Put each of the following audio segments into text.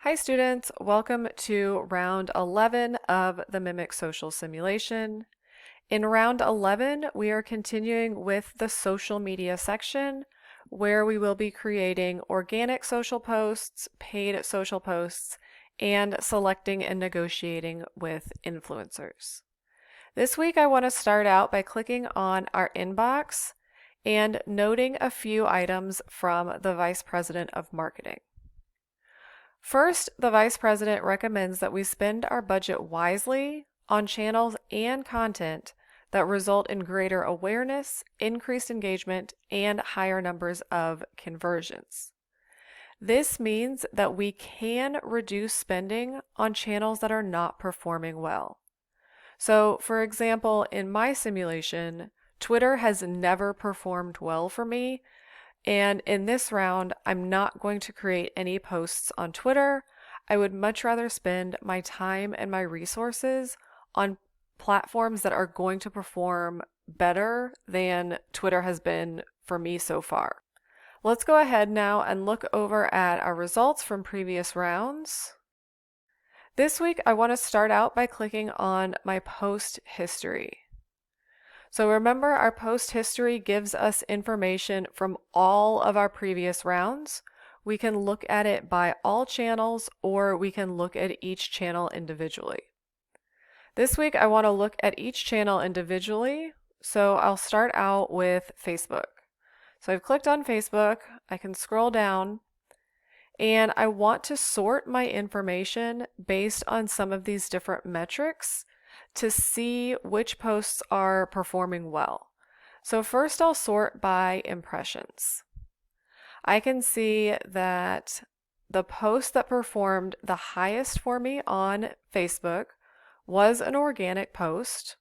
Hi students, welcome to round 11 of the Mimic Social Simulation. In round 11, we are continuing with the social media section where we will be creating organic social posts, paid social posts, and selecting and negotiating with influencers. This week I want to start out by clicking on our inbox and noting a few items from the Vice President of Marketing. First, the Vice President recommends that we spend our budget wisely on channels and content that result in greater awareness, increased engagement, and higher numbers of conversions. This means that we can reduce spending on channels that are not performing well. So, for example, in my simulation, Twitter has never performed well for me. And in this round, I'm not going to create any posts on Twitter. I would much rather spend my time and my resources on platforms that are going to perform better than Twitter has been for me so far. Let's go ahead now and look over at our results from previous rounds. This week, I want to start out by clicking on my post history. So remember, our post history gives us information from all of our previous rounds. We can look at it by all channels, or we can look at each channel individually. This week, I want to look at each channel individually. So I'll start out with Facebook. So I've clicked on Facebook. I can scroll down, and I want to sort my information based on some of these different metrics to see which posts are performing well. So first I'll sort by impressions. I can see that the post that performed the highest for me on Facebook was an organic post.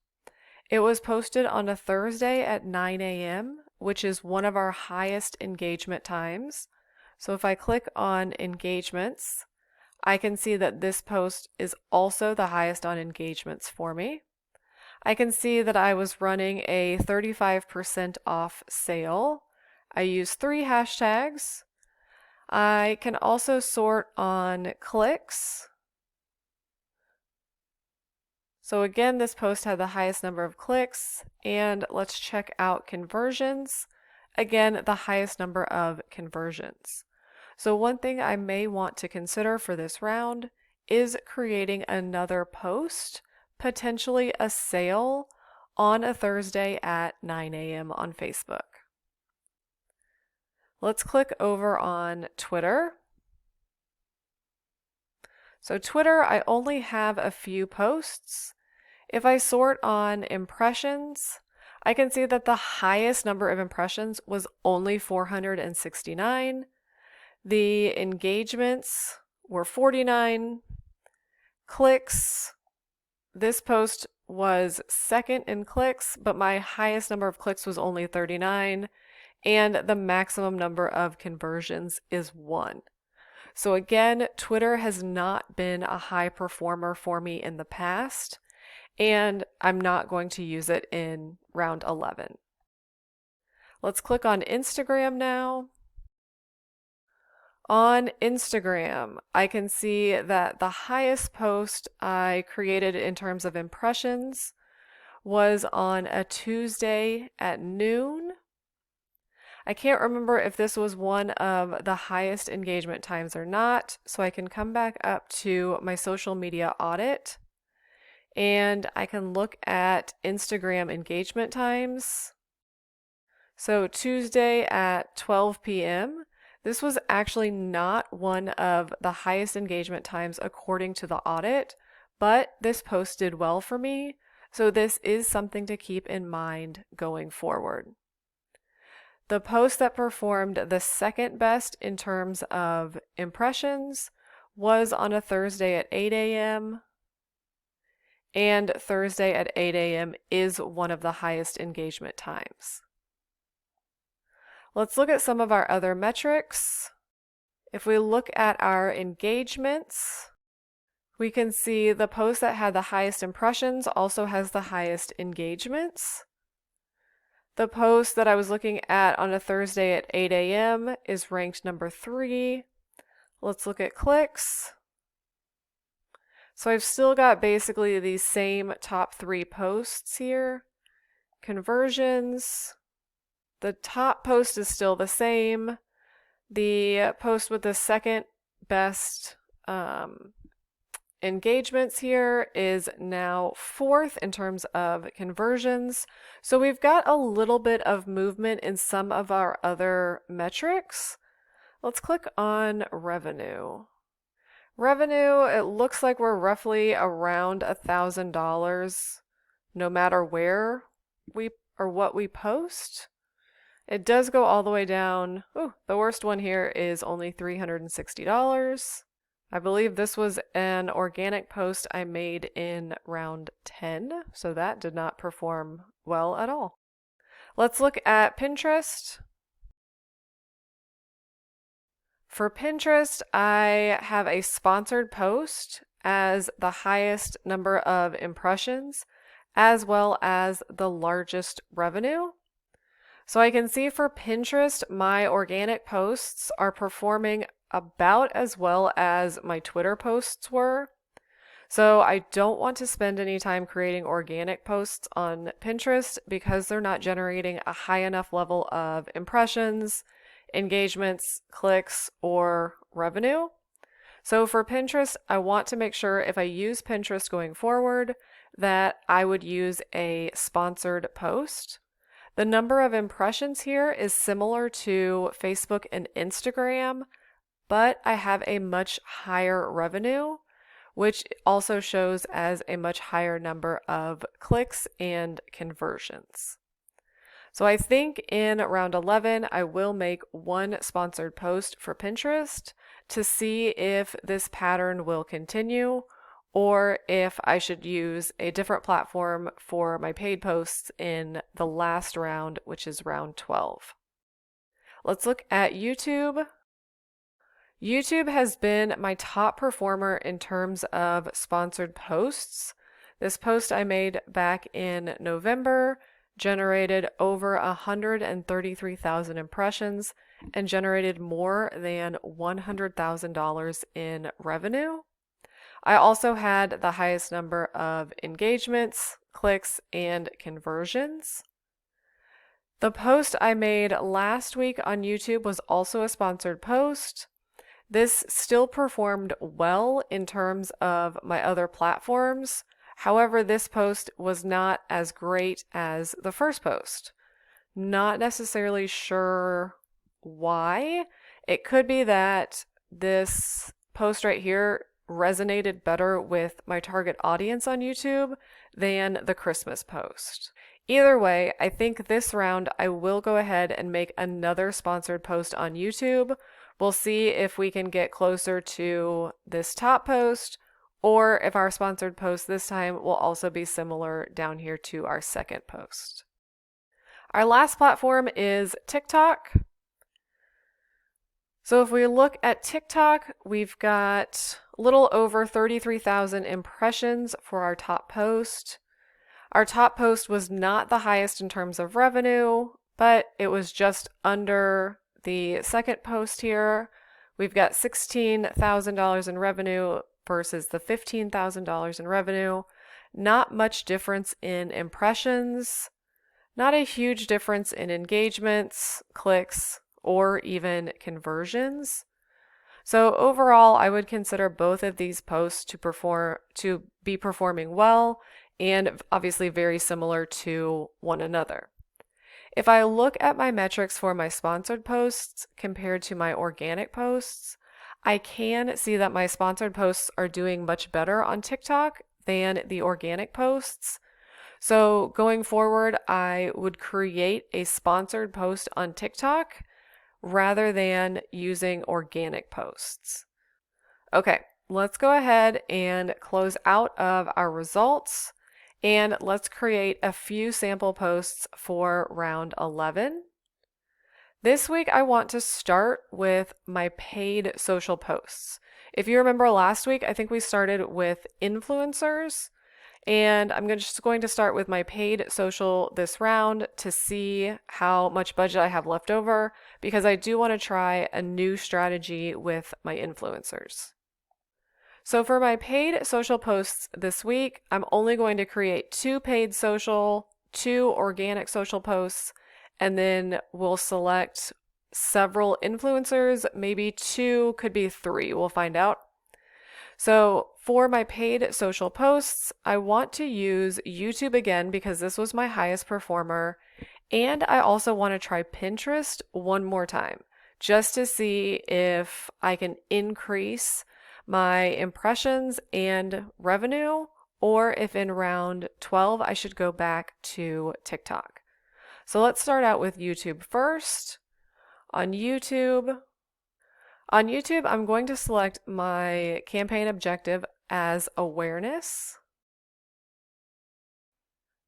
It was posted on a Thursday at 9 a.m., which is one of our highest engagement times. So if I click on engagements, I can see that this post is also the highest on engagements for me. I can see that I was running a 35% off sale. I used 3 hashtags. I can also sort on clicks. So again, this post had the highest number of clicks, and let's check out conversions. Again, the highest number of conversions. So one thing I may want to consider for this round is creating another post, potentially a sale, on a Thursday at 9 a.m. on Facebook. Let's click over on Twitter. So Twitter, I only have a few posts. If I sort on impressions, I can see that the highest number of impressions was only 469. The engagements were 49. Clicks, this post was second in clicks, but my highest number of clicks was only 39, and the maximum number of conversions is 1. So again, Twitter has not been a high performer for me in the past, and I'm not going to use it in round 11. Let's click on Instagram now. On Instagram, I can see that the highest post I created in terms of impressions was on a Tuesday at noon. I can't remember if this was one of the highest engagement times or not, so I can come back up to my social media audit and I can look at Instagram engagement times. So Tuesday at 12 p.m., this was actually not one of the highest engagement times according to the audit, but this post did well for me, so this is something to keep in mind going forward. The post that performed the second best in terms of impressions was on a Thursday at 8 a.m., and Thursday at 8 a.m. is one of the highest engagement times. Let's look at some of our other metrics. If we look at our engagements, we can see the post that had the highest impressions also has the highest engagements. The post that I was looking at on a Thursday at 8 a.m. is ranked number 3. Let's look at clicks. So I've still got basically these same top 3 posts here. Conversions. The top post is still the same. The post with the second best engagements here is now 4th in terms of conversions. So we've got a little bit of movement in some of our other metrics. Let's click on revenue. Revenue, it looks like we're roughly around $1,000 no matter where we or what we post. It does go all the way down. Oh, the worst one here is only $360. I believe this was an organic post I made in round 10, so that did not perform well at all. Let's look at Pinterest. For Pinterest, I have a sponsored post as the highest number of impressions, as well as the largest revenue. So I can see for Pinterest, my organic posts are performing about as well as my Twitter posts were. So I don't want to spend any time creating organic posts on Pinterest because they're not generating a high enough level of impressions, engagements, clicks, or revenue. So for Pinterest, I want to make sure if I use Pinterest going forward that I would use a sponsored post. The number of impressions here is similar to Facebook and Instagram, but I have a much higher revenue, which also shows as a much higher number of clicks and conversions. So I think in round 11, I will make one sponsored post for Pinterest to see if this pattern will continue or if I should use a different platform for my paid posts in the last round, which is round 12. Let's look at YouTube. YouTube has been my top performer in terms of sponsored posts. This post I made back in November generated over 133,000 impressions and generated more than $100,000 in revenue. I also had the highest number of engagements, clicks, and conversions. The post I made last week on YouTube was also a sponsored post. This still performed well in terms of my other platforms. However, this post was not as great as the first post. Not necessarily sure why. It could be that this post right here resonated better with my target audience on YouTube than the Christmas post. Either way, I think this round I will go ahead and make another sponsored post on YouTube. We'll see if we can get closer to this top post or if our sponsored post this time will also be similar down here to our second post. Our last platform is TikTok. So if we look at TikTok, we've got a little over 33,000 impressions for our top post. Our top post was not the highest in terms of revenue, but it was just under the second post here. We've got $16,000 in revenue versus the $15,000 in revenue. Not much difference in impressions, not a huge difference in engagements, clicks, or even conversions. So overall, I would consider both of these posts to be performing well and obviously very similar to one another. If I look at my metrics for my sponsored posts compared to my organic posts, I can see that my sponsored posts are doing much better on TikTok than the organic posts. So going forward, I would create a sponsored post on TikTok rather than using organic posts. Okay, let's go ahead and close out of our results and let's create a few sample posts for round 11. This week, I want to start with my paid social posts. If you remember last week, I think we started with influencers, and I'm just going to start with my paid social this round to see how much budget I have left over, because I do want to try a new strategy with my influencers. So for my paid social posts this week, I'm only going to create 2 paid social, 2 organic social posts, and then we'll select several influencers, maybe 2, could be 3, we'll find out. So for my paid social posts, I want to use YouTube again because this was my highest performer. And I also want to try Pinterest one more time just to see if I can increase my impressions and revenue, or if in round 12 I should go back to TikTok. So let's start out with YouTube first. On YouTube, I'm going to select my campaign objective as awareness.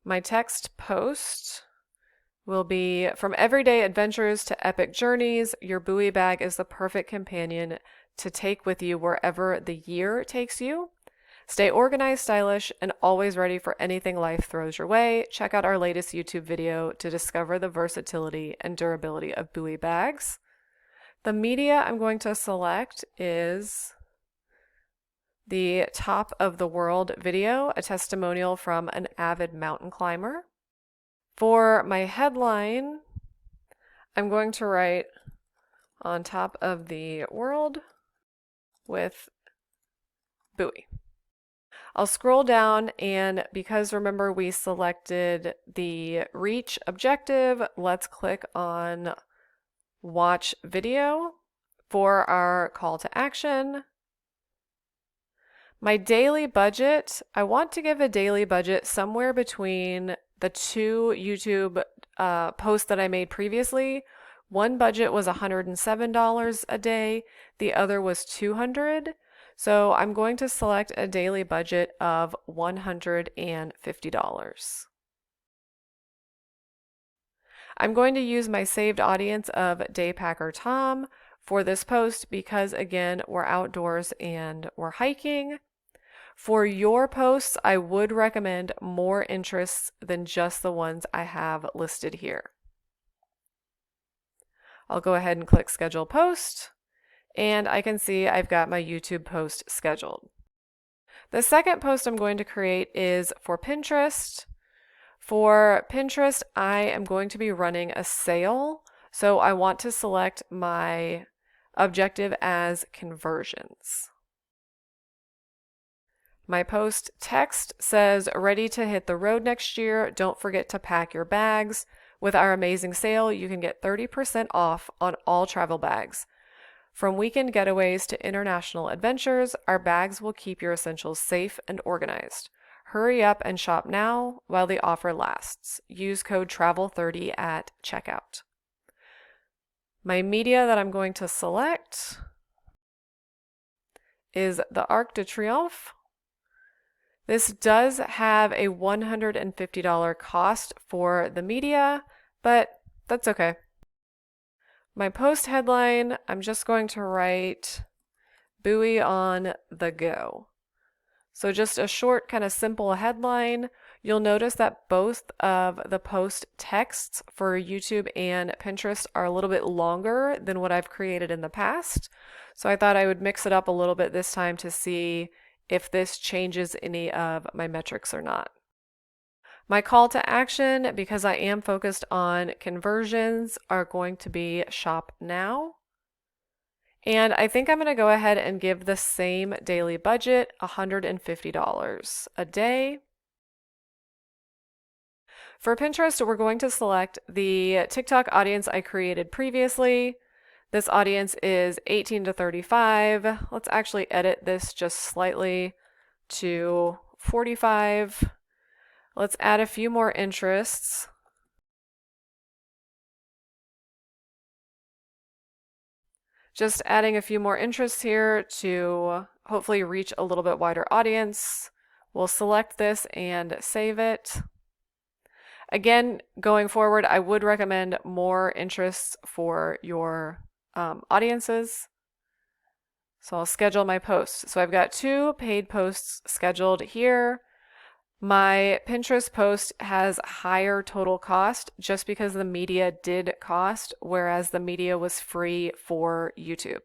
My text post will be from everyday adventures to epic journeys. Your buoy bag is the perfect companion to take with you wherever the year takes you. Stay organized, stylish, and always ready for anything life throws your way. Check out our latest YouTube video to discover the versatility and durability of buoy bags. The media I'm going to select is the Top of the World video, a testimonial from an avid mountain climber. For my headline, I'm going to write on top of the world with buoy. I'll scroll down, and because remember we selected the reach objective, let's click on watch video for our call to action. My daily budget, I want to give a daily budget somewhere between the 2 YouTube posts that I made previously. One budget was $107 a day, the other was $200. So I'm going to select a daily budget of $150. I'm going to use my saved audience of Daypacker Tom for this post because, again, we're outdoors and we're hiking. For your posts, I would recommend more interests than just the ones I have listed here. I'll go ahead and click Schedule Post, and I can see I've got my YouTube post scheduled. The second post I'm going to create is for Pinterest. For Pinterest, I am going to be running a sale, so I want to select my objective as conversions. My post text says, ready to hit the road next year. Don't forget to pack your bags. With our amazing sale, you can get 30% off on all travel bags. From weekend getaways to international adventures, our bags will keep your essentials safe and organized. Hurry up and shop now while the offer lasts. Use code TRAVEL30 at checkout. My media that I'm going to select is the Arc de Triomphe. This does have a $150 cost for the media, but that's okay. My post headline, I'm just going to write buoy on the go. So just a short, kind of simple headline. You'll notice that both of the post texts for YouTube and Pinterest are a little bit longer than what I've created in the past. So I thought I would mix it up a little bit this time to see if this changes any of my metrics or not. My call to action, because I am focused on conversions, are going to be shop now. And I think I'm going to go ahead and give the same daily budget, $150 a day. For Pinterest, we're going to select the TikTok audience I created previously. This audience is 18 to 35. Let's actually edit this just slightly to 45. Let's add a few more interests. Just adding a few more interests here to hopefully reach a little bit wider audience. We'll select this and save it. Again, going forward, I would recommend more interests for your audiences. So I'll schedule my posts. So I've got 2 paid posts scheduled here. My Pinterest post has higher total cost just because the media did cost, whereas the media was free for YouTube.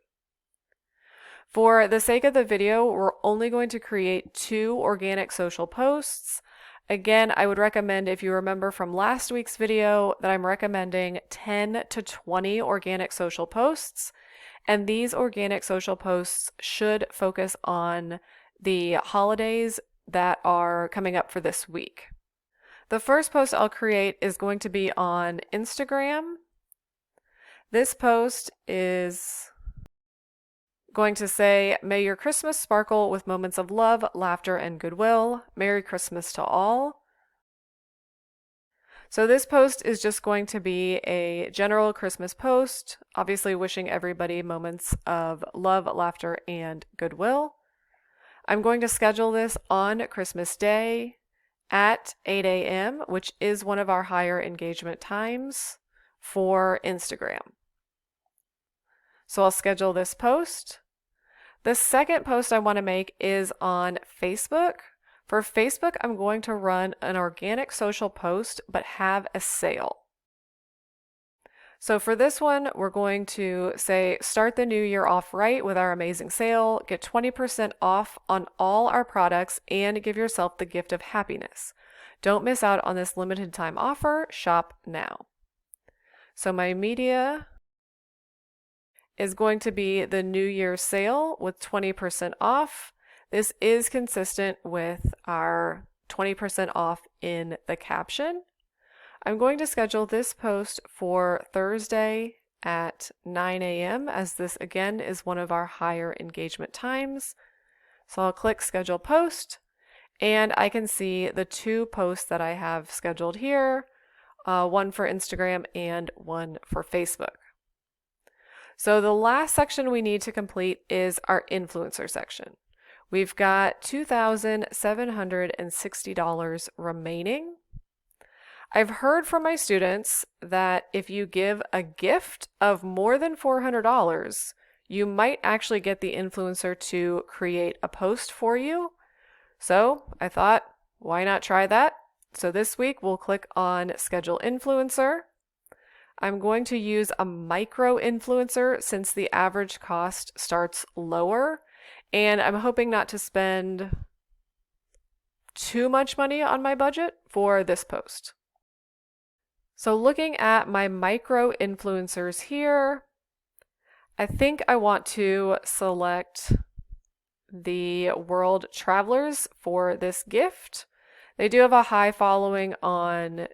For the sake of the video, we're only going to create 2 organic social posts. Again, I would recommend, if you remember from last week's video, that I'm recommending 10 to 20 organic social posts. And these organic social posts should focus on the holidays that are coming up for this week. The first post I'll create is going to be on Instagram. This post is going to say, "May your Christmas sparkle with moments of love, laughter, and goodwill. Merry Christmas to all." So this post is just going to be a general Christmas post, obviously wishing everybody moments of love, laughter, and goodwill. I'm going to schedule this on Christmas Day at 8 a.m., which is one of our higher engagement times for Instagram. So I'll schedule this post. The second post I want to make is on Facebook. For Facebook, I'm going to run an organic social post, but have a sale. So for this one, we're going to say, "Start the new year off right with our amazing sale. Get 20% off on all our products and give yourself the gift of happiness. Don't miss out on this limited time offer. Shop now." So my media is going to be the New Year's sale with 20% off. This is consistent with our 20% off in the caption. I'm going to schedule this post for Thursday at 9 a.m. as this again is one of our higher engagement times. So I'll click schedule post and I can see the 2 posts that I have scheduled here, one for Instagram and one for Facebook. So the last section we need to complete is our influencer section. We've got $2,760 remaining. I've heard from my students that if you give a gift of more than $400, you might actually get the influencer to create a post for you. So I thought, why not try that? So this week we'll click on Schedule Influencer. I'm going to use a micro influencer since the average cost starts lower, and I'm hoping not to spend too much money on my budget for this post. So looking at my micro influencers here, I think I want to select the world travelers for this gift. They do have a high following on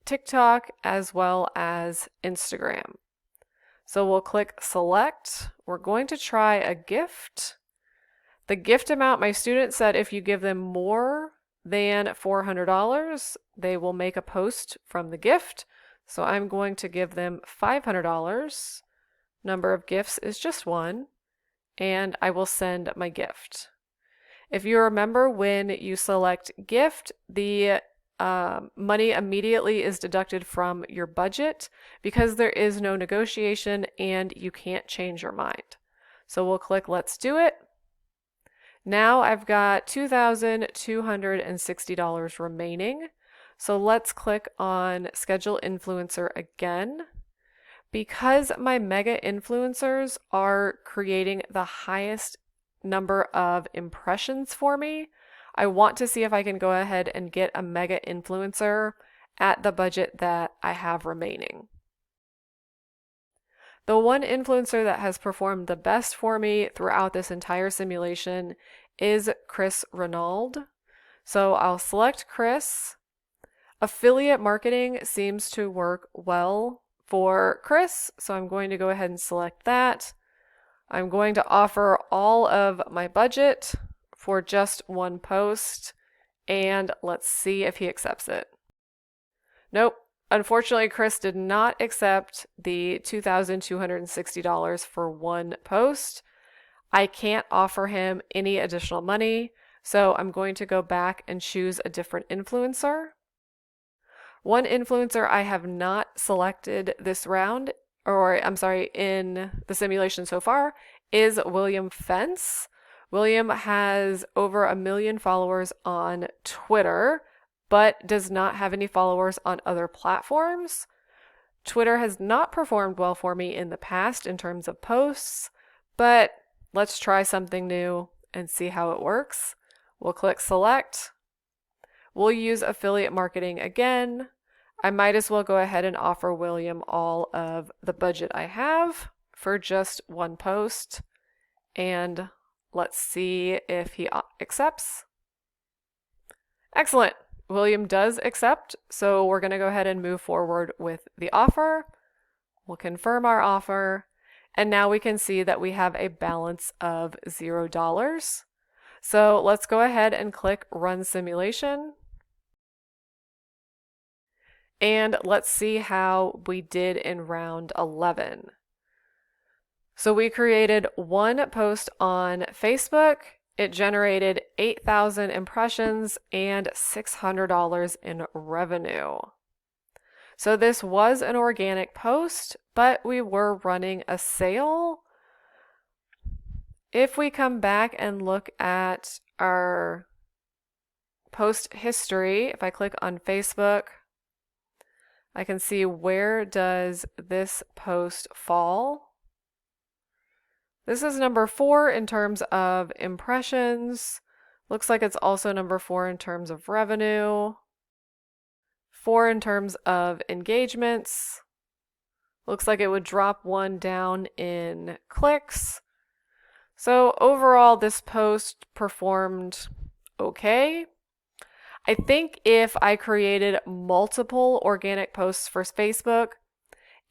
TikTok as well as Instagram. So we'll click select. We're going to try a gift. The gift amount, my student said if you give them more than $400, they will make a post from the gift. So I'm going to give them $500. Number of gifts is just 1, and I will send my gift. If you remember, when you select gift, the money immediately is deducted from your budget because there is no negotiation and you can't change your mind. So we'll click let's do it. Now I've got $2,260 remaining. So let's click on Schedule Influencer again. Because my mega influencers are creating the highest number of impressions for me, I want to see if I can go ahead and get a mega influencer at the budget that I have remaining. The one influencer that has performed the best for me throughout this entire simulation is Chris Renauld. So I'll select Chris. Affiliate marketing seems to work well for Chris, so I'm going to go ahead and select that. I'm going to offer all of my budget for just one post, and let's see if he accepts it. Nope. Unfortunately, Chris did not accept the $2,260 for one post. I can't offer him any additional money, so I'm going to go back and choose a different influencer. One influencer I have not selected this round, in the simulation so far, is William Fence. William has over 1 million followers on Twitter, but does not have any followers on other platforms. Twitter has not performed well for me in the past in terms of posts, but Let's try something new and see how it works. We'll click select. We'll use affiliate marketing again. I might as well go ahead and offer William all of the budget I have for just one post. And let's see if he accepts. Excellent. William does accept, so we're going to go ahead and move forward with the offer. We'll confirm our offer, and now we can see that we have a balance of $0. So let's go ahead and click Run Simulation. And let's see how we did in round 11. So we created one post on Facebook. It generated 8,000 impressions and $600 in revenue. So this was an organic post, but we were running a sale. If we come back and look at our post history, if I click on Facebook, I can see where does this post fall. This is number 4 in terms of impressions. Looks like it's also number 4 in terms of revenue. 4 in terms of engagements. Looks like it would drop 1 down in clicks. So overall, this post performed okay. I think if I created multiple organic posts for Facebook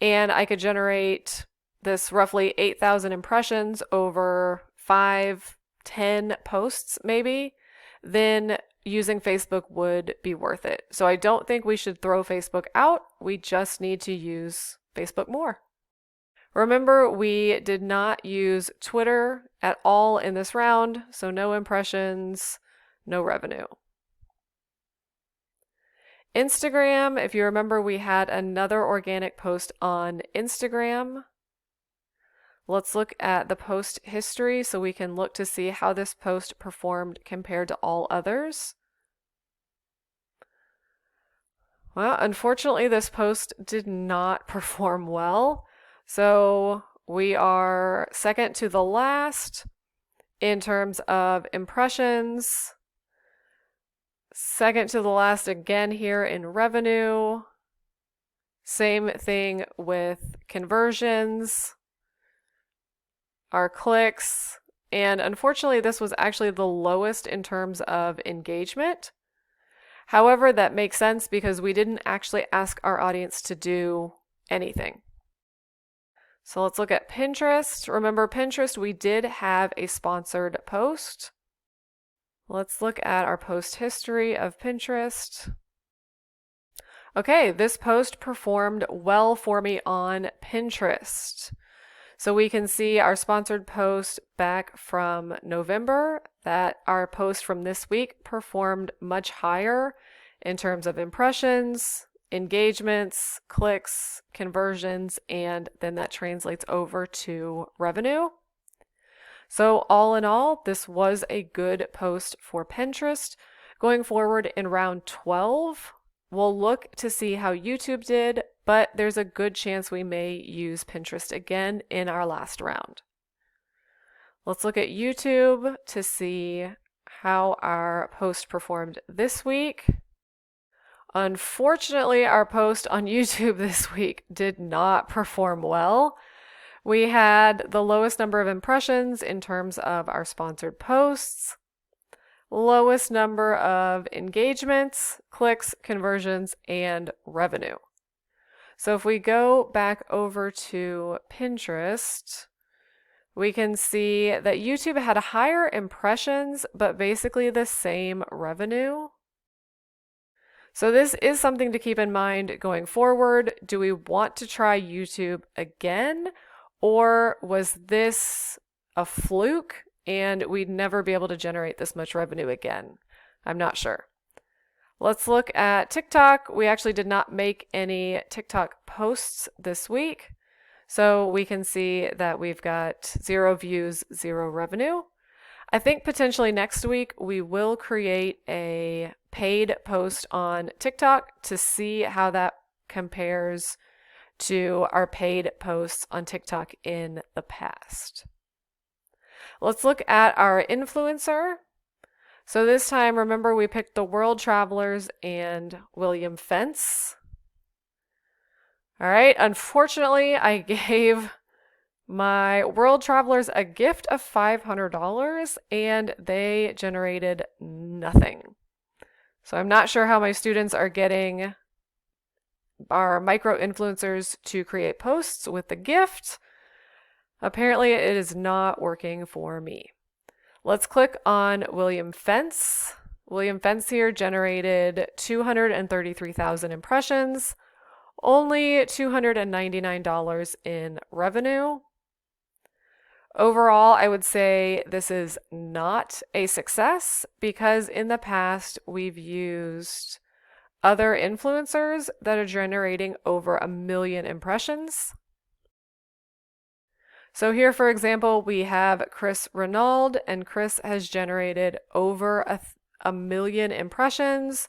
and I could generate this roughly 8,000 impressions over 5-10 posts maybe, then using Facebook would be worth it. So I don't think we should throw Facebook out. We just need to use Facebook more. Remember, we did not use Twitter at all in this round, so no impressions, no revenue. Instagram, if you remember, we had another organic post on Instagram. Let's look at the post history so we can look to see how this post performed compared to all others. Well, unfortunately, this post did not perform well. So we are second to the last in terms of impressions. Second to the last again here in revenue. Same thing with conversions, our clicks, and unfortunately this was actually the lowest in terms of engagement. However, that makes sense because we didn't actually ask our audience to do anything. So let's look at Pinterest. Remember Pinterest, we did have a sponsored post. Let's look at our post history of Pinterest. Okay, this post performed well for me on Pinterest. So we can see our sponsored post back from November, that our post from this week performed much higher in terms of impressions, engagements, clicks, conversions, and then that translates over to revenue. So all in all, this was a good post for Pinterest. Going forward in round 12, we'll look to see how YouTube did, but there's a good chance we may use Pinterest again in our last round. Let's look at YouTube to see how our post performed this week. Unfortunately, our post on YouTube this week did not perform well. We had the lowest number of impressions in terms of our sponsored posts, lowest number of engagements, clicks, conversions, and revenue. So if we go back over to Pinterest, we can see that YouTube had higher impressions, but basically the same revenue. So this is something to keep in mind going forward. Do we want to try YouTube again? Or was this a fluke and we'd never be able to generate this much revenue again? I'm not sure. Let's look at TikTok. We actually did not make any TikTok posts this week. So we can see that we've got 0 views, 0 revenue. I think potentially next week we will create a paid post on TikTok to see how that compares to our paid posts on TikTok in the past. Let's look at our influencer. So this time, remember we picked the World Travelers and William Fence. All right, unfortunately, I gave my World Travelers a gift of $500 and they generated nothing. So I'm not sure how my students are getting our micro influencers to create posts with the gift. Apparently, it is not working for me. Let's click on William Fence. William Fence here generated 233,000 impressions, only $299 in revenue. Overall, I would say this is not a success because in the past we've used other influencers that are generating over 1 million impressions. So here, for example, we have Chris Renaud, and Chris has generated over a million impressions,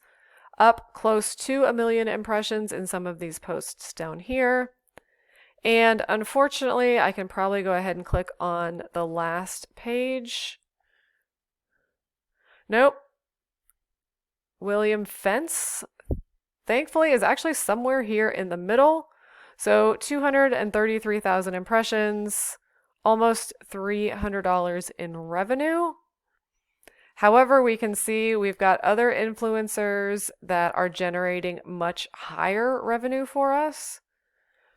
up close to 1 million impressions in some of these posts down here. And unfortunately, I can probably go ahead and click on the last page. Nope. William Fence, thankfully, is actually somewhere here in the middle. So 233,000 impressions, almost $300 in revenue. However, we can see we've got other influencers that are generating much higher revenue for us.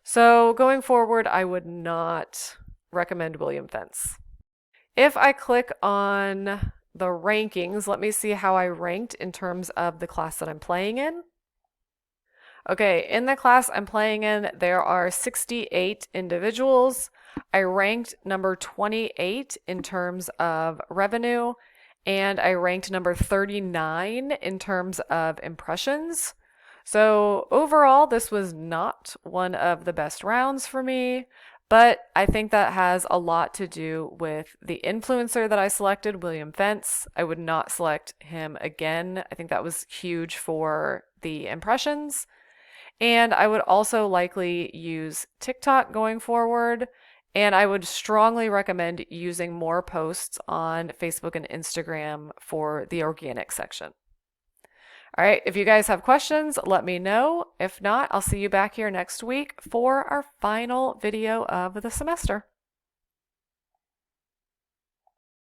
So going forward, I would not recommend William Fence. If I click on the rankings, let me see how I ranked in terms of the class that I'm playing in. Okay, in the class I'm playing in, there are 68 individuals. I ranked number 28 in terms of revenue, and I ranked number 39 in terms of impressions. So overall, this was not one of the best rounds for me, but I think that has a lot to do with the influencer that I selected, William Fence. I would not select him again. I think that was huge for the impressions. And I would also likely use TikTok going forward. And I would strongly recommend using more posts on Facebook and Instagram for the organic section. All right, if you guys have questions, let me know. If not, I'll see you back here next week for our final video of the semester.